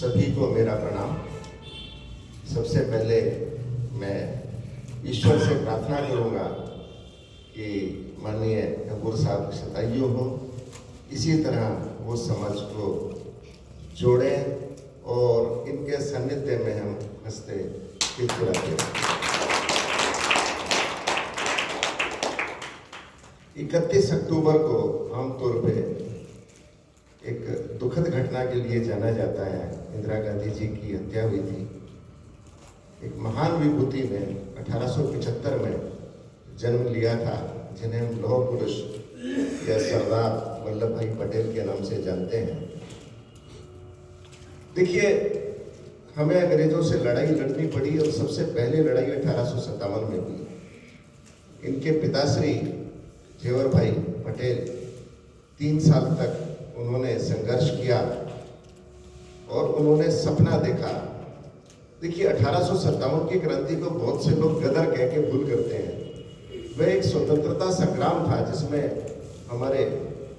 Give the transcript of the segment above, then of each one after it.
सभी को मेरा प्रणाम। सबसे पहले मैं ईश्वर से प्रार्थना करूंगा कि माननीय कपूर साहब की शतायु हो, इसी तरह वो समाज को जोड़ें और इनके सानिध्य में हम हंसते खिलखिलाते रहें। 31 अक्टूबर को आमतौर पे एक दुखद घटना के लिए जाना जाता है। इंदिरा गांधी जी की हत्या हुई थी। एक महान विभूति ने 1875 में जन्म लिया था, जिन्हें हम लौह पुरुष या सरदार वल्लभ भाई पटेल के नाम से जानते हैं। देखिए, हमें अंग्रेजों से लड़ाई लड़नी पड़ी और सबसे पहले लड़ाई 1857 में हुई। इनके पिताश्री जेवर भाई पटेल 3 साल तक उन्होंने संघर्ष किया और उन्होंने सपना देखा। देखिए, 1857 की क्रांति को बहुत से लोग गदर कह के भूल करते हैं। वह एक स्वतंत्रता संग्राम था जिसमें हमारे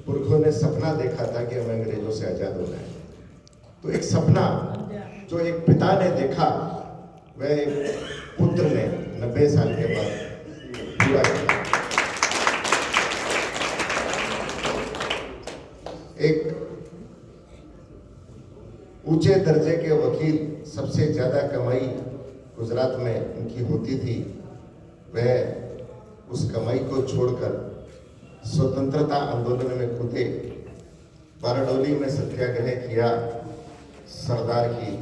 पुरखों ने सपना देखा था कि हमें अंग्रेजों से आजाद होना है। तो एक सपना जो एक पिता ने देखा, वह एक पुत्र ने 90 साल के बाद पूरा किया। एक ऊंचे दर्जे के वकील, सबसे ज्यादा कमाई गुजरात में उनकी होती थी, वह उस कमाई को छोड़कर स्वतंत्रता आंदोलन में कूदे, बारडोली में सत्याग्रह किया, सरदार की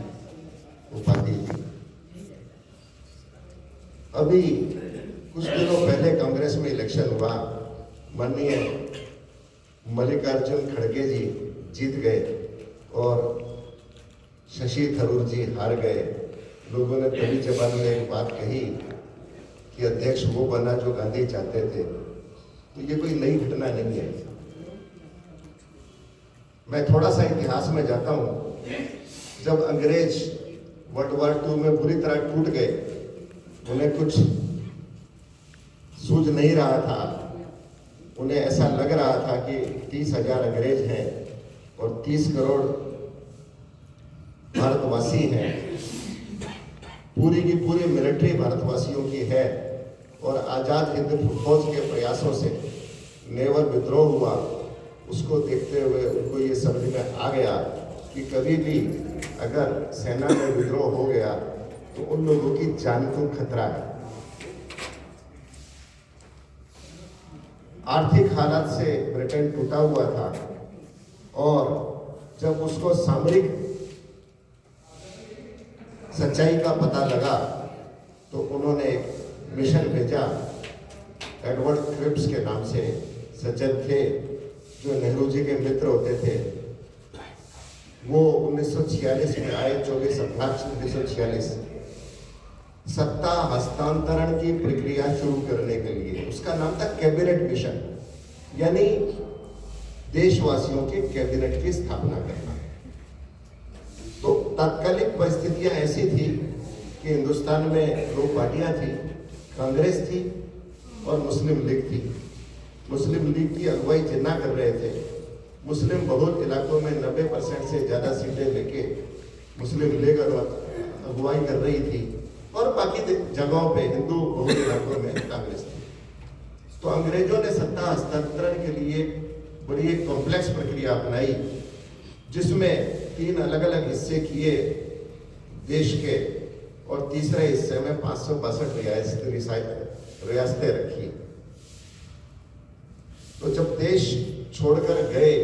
उपाधि दी। अभी कुछ दिनों पहले कांग्रेस में इलेक्शन हुआ, माननीय मल्लिकार्जुन खड़गे जी जीत गए और शशि थरूर जी हार गए। लोगों ने तभी जबान में एक बात कही कि अध्यक्ष वो बना जो गांधी चाहते थे। तो ये कोई नई घटना नहीं है। मैं थोड़ा सा इतिहास में जाता हूँ। जब अंग्रेज वर्ल्ड वॉर 2 में बुरी तरह टूट गए, उन्हें कुछ सूझ नहीं रहा था। उन्हें ऐसा लग रहा था कि 30,000 अंग्रेज हैं और 30 करोड़ भारतवासी हैं। पूरी की पूरी मिलिट्री भारतवासियों की है और आज़ाद हिंद फौज के प्रयासों से नेवर विद्रोह हुआ। उसको देखते हुए उनको ये समझ में आ गया कि कभी भी अगर सेना में विद्रोह हो गया तो उन लोगों की जान को खतरा है। आर्थिक हालात से ब्रिटेन टूटा हुआ था और जब उसको सामरिक सच्चाई का पता लगा तो उन्होंने एक मिशन भेजा। एडवर्ड क्रिप्स के नाम से सज्जन थे, जो नेहरू जी के मित्र होते थे। वो 1946 में आए, 24 मार्च 1946, सत्ता हस्तांतरण की प्रक्रिया शुरू करने के लिए। उसका नाम था कैबिनेट मिशन, यानी देशवासियों के कैबिनेट की स्थापना करना। तो तात्कालिक परिस्थितियां ऐसी थी कि हिंदुस्तान में 2 पार्टियां थी, कांग्रेस थी और मुस्लिम लीग थी। मुस्लिम लीग की अगुवाई जिन्ना कर रहे थे। मुस्लिम बहुल इलाकों में 90% से ज्यादा सीटें लेके मुस्लिम लीग अगुवाई कर रही थी और बाकी जगहों पे हिंदू बहुल इलाकों में कांग्रेस थी। तो अंग्रेजों ने सत्ता हस्तांतरण के लिए बड़ी एक कॉम्प्लेक्स प्रक्रिया अपनाई, जिसमें 3 अलग अलग हिस्से किए देश के और तीसरे हिस्से में 562 रियासतें रखी। तो जब देश छोड़कर गए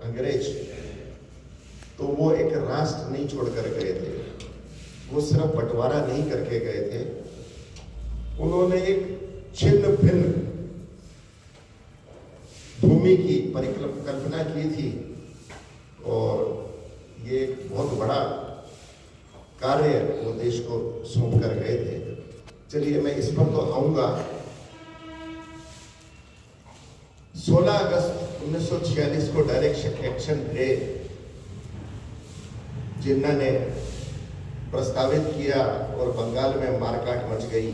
अंग्रेज, तो वो एक राष्ट्र नहीं छोड़कर गए थे, वो सिर्फ बंटवारा नहीं करके गए थे। उन्होंने एक छिन्न भिन्न भूमि की परिकल्पना की थी और ये एक बहुत बड़ा कार्य वो देश को सौंप कर गए थे। चलिए, मैं इस पर तो आऊंगा। 16 अगस्त 1946 को डायरेक्ट एक्शन डे जिन्ना ने प्रस्तावित किया और बंगाल में मारकाट मच गई।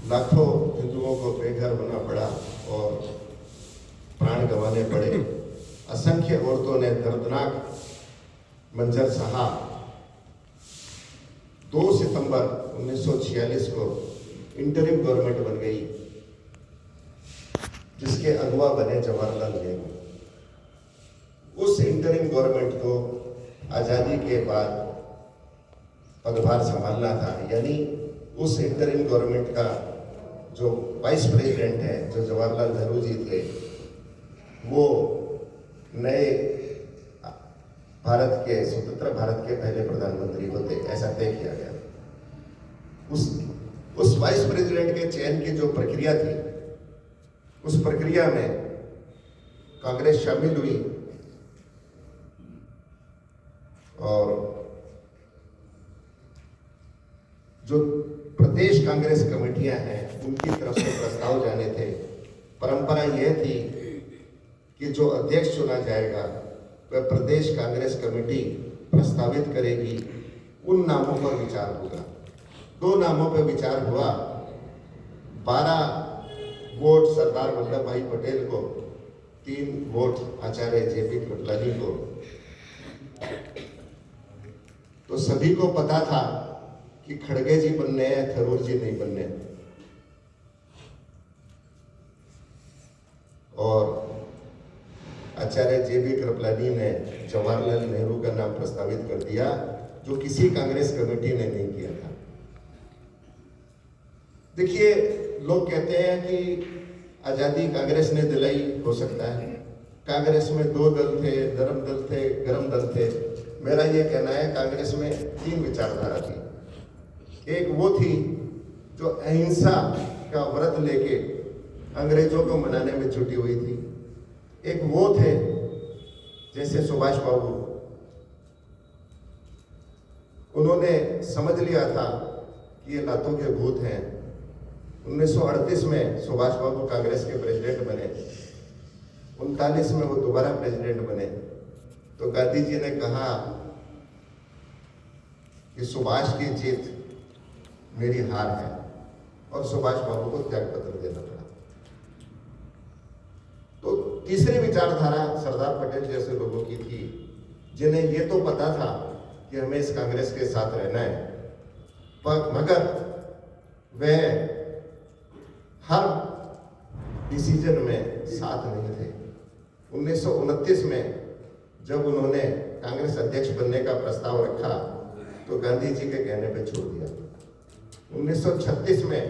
लाखों हिंदुओं को बेघर होना पड़ा और प्राण गंवाने पड़े। असंख्य औरतों ने दर्दनाक मंजर सहा 2 सितंबर 1946 को इंटरिम गवर्नमेंट बन गई, जिसके अगुवा बने जवाहरलाल नेहरू। उस इंटरिम गवर्नमेंट को आज़ादी के बाद पदभार संभालना था, यानी उस इंटरिम गवर्नमेंट का जो वाइस प्रेसिडेंट है, जो जवाहरलाल नेहरू जी थे, वो नए भारत के, स्वतंत्र भारत के पहले प्रधानमंत्री होते, ऐसा तय किया गया। उस वाइस प्रेसिडेंट के चयन की जो प्रक्रिया थी, उस प्रक्रिया में कांग्रेस शामिल हुई और जो प्रदेश कांग्रेस कमेटियां हैं, उनकी तरफ से प्रस्ताव जाने थे। परंपरा यह थी कि जो अध्यक्ष चुना जाएगा वह प्रदेश कांग्रेस कमेटी प्रस्तावित करेगी, उन नामों पर विचार होगा। 2 नामों पर विचार हुआ। 12 वोट सरदार वल्लभ भाई पटेल को, 3 वोट आचार्य जेपी कृपलानी को। तो सभी को पता था कि खड़गे जी बनने हैं, थरूर जी नहीं बनने। और आचार्य जेबी कृपलानी ने जवाहरलाल नेहरू का नाम प्रस्तावित कर दिया, जो किसी कांग्रेस कमेटी ने नहीं किया था। देखिए, लोग कहते हैं कि आजादी कांग्रेस ने दिलाई, हो सकता है। कांग्रेस में 2 दल थे, धर्म दल थे, गरम दल थे। मेरा ये कहना है, कांग्रेस में 3 विचारधारा थी। एक वो थी जो अहिंसा का व्रत लेके अंग्रेजों को मनाने में जुटी हुई थी। एक वो थे जैसे सुभाष बाबू, उन्होंने समझ लिया था कि ये लातों के भूत हैं। 1938 में सुभाष बाबू कांग्रेस के प्रेसिडेंट बने, 39 में वो दोबारा प्रेसिडेंट बने। तो गांधी जी ने कहा कि सुभाष की जीत मेरी हार है, और सुभाष बाबू को त्याग पत्र देना पड़ा। तो तीसरी विचारधारा सरदार पटेल जैसे लोगों की थी, जिन्हें ये तो पता था कि हमें इस कांग्रेस के साथ रहना है, पर मगर वह हर डिसीजन में साथ नहीं थे। 1929 में जब उन्होंने कांग्रेस अध्यक्ष बनने का प्रस्ताव रखा, तो गांधी जी के कहने पे छोड़ दिया। 1936 में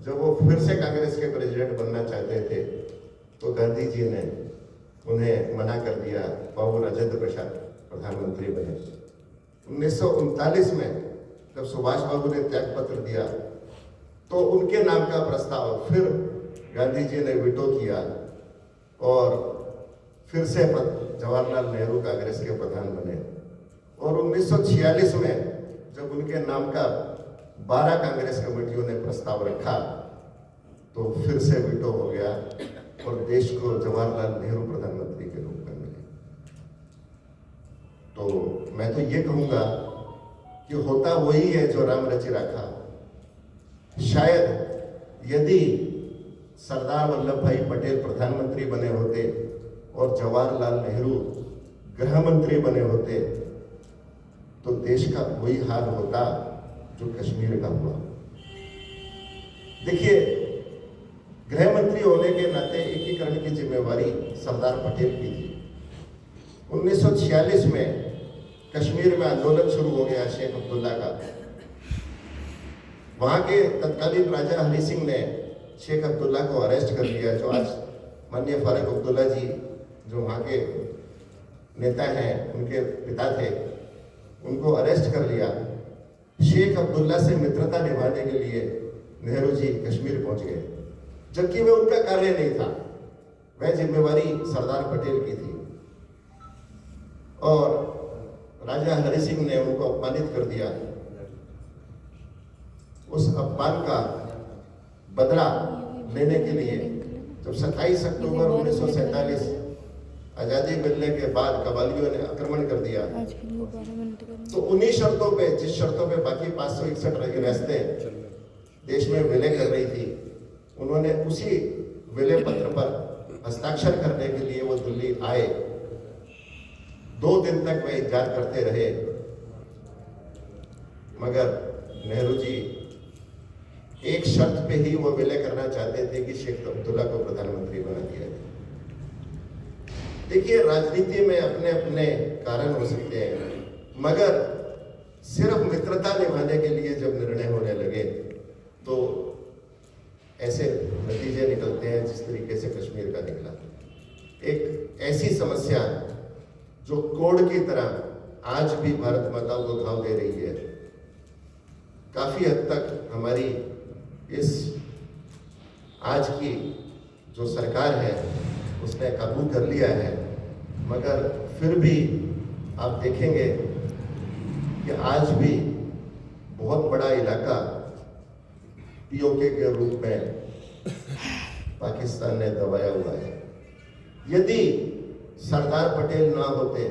जब वो फिर से कांग्रेस के प्रेसिडेंट बनना चाहते थे, तो गांधी जी ने उन्हें मना कर दिया। बाबू राजेंद्र प्रसाद प्रधानमंत्री बने। 1939 में जब सुभाष बाबू ने त्याग पत्र दिया, तो उनके नाम का प्रस्ताव फिर गांधी जी ने वीटो किया, और फिर से जवाहरलाल नेहरू कांग्रेस के प्रधान बने। और 1946 में जब उनके नाम का 12 कांग्रेस कमेटियों ने प्रस्ताव रखा, तो फिर से वीटो हो गया और देश को जवाहरलाल नेहरू प्रधानमंत्री के रूप में मिले। तो मैं तो ये कहूंगा कि होता वही है जो राम रचि रखा। शायद यदि सरदार वल्लभ भाई पटेल प्रधानमंत्री बने होते और जवाहरलाल नेहरू गृह मंत्री बने होते, तो देश का वही हाल होता जो कश्मीर का हुआ। देखिए, गृह मंत्री होने के नाते एकीकरण की जिम्मेवारी सरदार पटेल की थी। 1946 में कश्मीर में आंदोलन शुरू हो गया शेख अब्दुल्ला का। वहां के तत्कालीन राजा हरि सिंह ने शेख अब्दुल्ला को अरेस्ट कर लिया, जो आज माननीय फारूक अब्दुल्ला जी जो वहाँ के नेता हैं, उनके पिता थे, उनको अरेस्ट कर लिया। शेख अब्दुल्ला से मित्रता निभाने के लिए नेहरू जी कश्मीर पहुंच गए, जबकि वह उनका कार्य नहीं था, वह जिम्मेवारी सरदार पटेल की थी। और राजा हरि सिंह ने उनको अपमानित कर दिया। उस अपमान का बदला लेने के लिए जब 27 अक्टूबर 1947 आजादी मिलने के बाद कबालियों ने आक्रमण कर दिया, तो उन्हीं शर्तों पे, जिस शर्तों पे बाकी 561 रियासतें देश में विलय कर रही थी, उन्होंने उसी विलय पत्र पर हस्ताक्षर करने के लिए वो दिल्ली आए। 2 दिन तक वह इंतजार करते रहे मगर नेहरू जी एक शर्त पे ही वो विलय करना चाहते थे कि शेख अब्दुल्ला को प्रधानमंत्री बना दिया जाए। देखिए, राजनीति में अपने अपने कारण हो सकते हैं, मगर सिर्फ मित्रता निभाने के लिए जब निर्णय होने लगे तो ऐसे नतीजे निकलते हैं जिस तरीके से कश्मीर का निकला। एक ऐसी समस्या जो कोड की तरह आज भी भारत माता को घाव दे रही है। काफी हद तक हमारी इस आज की जो सरकार है उसने काबू कर लिया है, मगर फिर भी आप देखेंगे कि आज भी बहुत बड़ा इलाका पीओके के रूप में पाकिस्तान ने दबाया हुआ है। यदि सरदार पटेल ना होते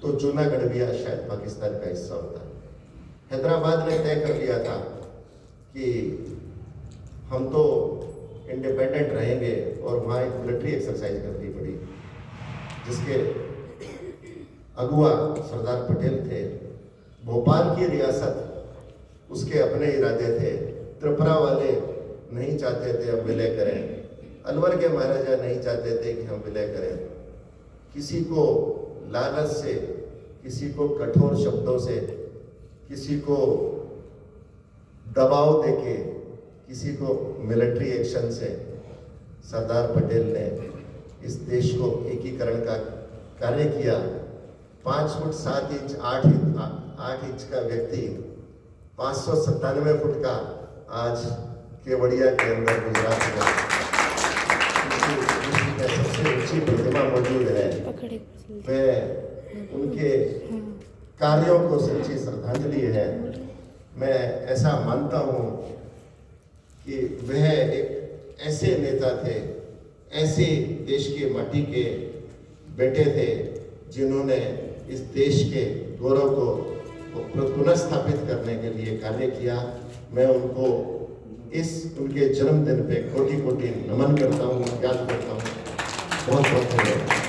तो जूनागढ़ भी आज शायद पाकिस्तान का हिस्सा होता। हैदराबाद ने तय कर लिया था कि हम तो इंडिपेंडेंट रहेंगे और वहाँ एक मिलिट्री एक्सरसाइज करनी पड़ी, जिसके अगुआ सरदार पटेल थे। भोपाल की रियासत उसके अपने इरादे थे। त्रिपुरा वाले नहीं चाहते थे हम विलय करें, अलवर के महाराजा नहीं चाहते थे कि हम विलय करें। किसी को लालच से, किसी को कठोर शब्दों से, किसी को दबाव देके, किसी को मिलिट्री एक्शन से सरदार पटेल ने इस देश को एकीकरण का कार्य किया। 5 फुट 7 इंच 8 इंच का व्यक्ति 597 फुट का आज केवड़िया के अंदर गुजरात में सबसे ऊंची प्रतिमा मौजूद है। वह उनके कार्यों को सच्ची श्रद्धांजलि है। मैं ऐसा मानता हूँ कि वह एक ऐसे नेता थे, ऐसे देश की माटी के बेटे थे जिन्होंने इस देश के गौरव को पुनर्स्थापित करने के लिए कार्य किया। मैं उनको उनके जन्मदिन पे कोटि कोटि नमन करता हूँ, याद करता हूँ। बहुत बहुत धन्यवाद।